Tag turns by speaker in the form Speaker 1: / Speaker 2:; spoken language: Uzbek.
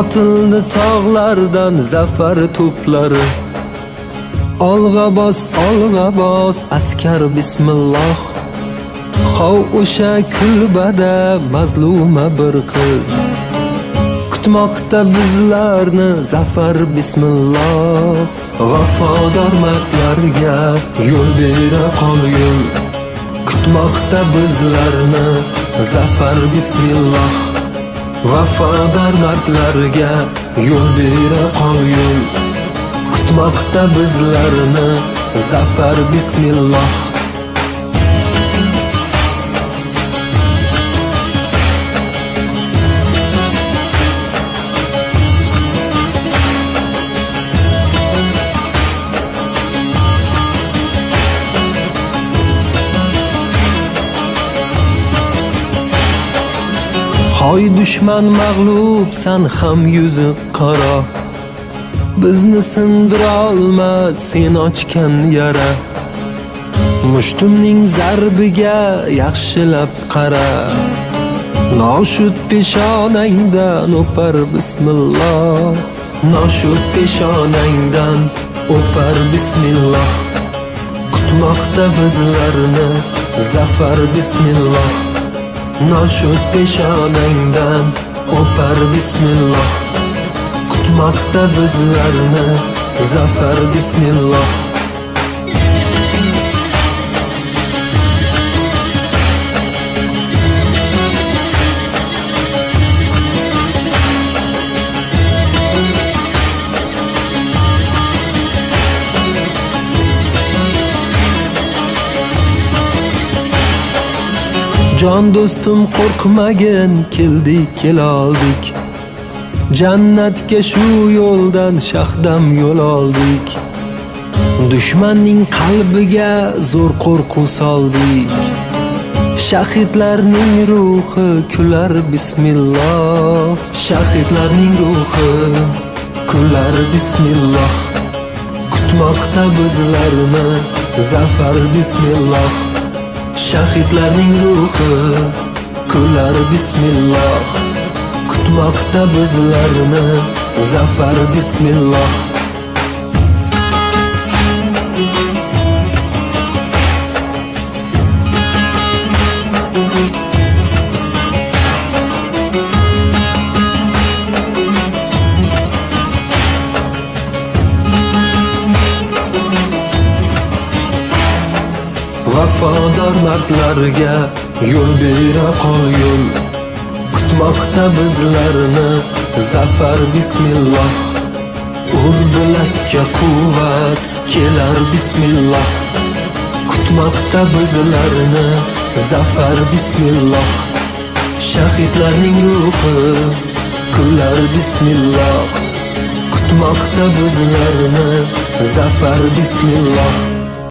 Speaker 1: otildi tog'lardan zafar to'plari. Olg'a bos askar bismillah. Hov o'sha kulbada mazluma bir qiz kutmoqda bizlarni zafar bismillah. Vafodor mardlarga yo'l bera qolgin, kutmoqda bizlarni zafar bismillah. Vafodor mardlarga yo'l bera qolgin, kutmoqda bizlarni zafar bismillah. Hoy dushman mag'lub, san ham yuzi qaro. Bizni sindira olmas sen ochgan yara. Mushtumning zarbiga yaxshilab qara. Noshud peshonangdan o'par bismillah. Noshud peshonangdan o'par bismillah. Kutmoqda bizlarni zafar bismillah. Noshud peshonangdan o'par bismillah. Kutmoqda bizlarni zafar bismillah. Jon do'stim qo'rqmagin, keldik keloldik. Jannatga shu yo'ldan shahdam yo'l oldik. Dushmanning qalbiga zo'r qo'rquv soldik. Shahidlarning ruhi kular bismillah. Shahidlarning ruhi kular bismillah. Kutmoqda bizlarni zafar bismillah. Shahidlarning ruhi kular bismillah. Kutmoqda bizlarni zafar bismillah. Vafodor mardlarga yo'l bera qolgin, kutmoqda bizlarni zafar bismillah. Ur bilakka quvvat kelar bismillah. Kutmoqda bizlarni zafar bismillah. Shahidlarning ruhi kular bismillah. Kutmoqda bizlarni zafar bismillah.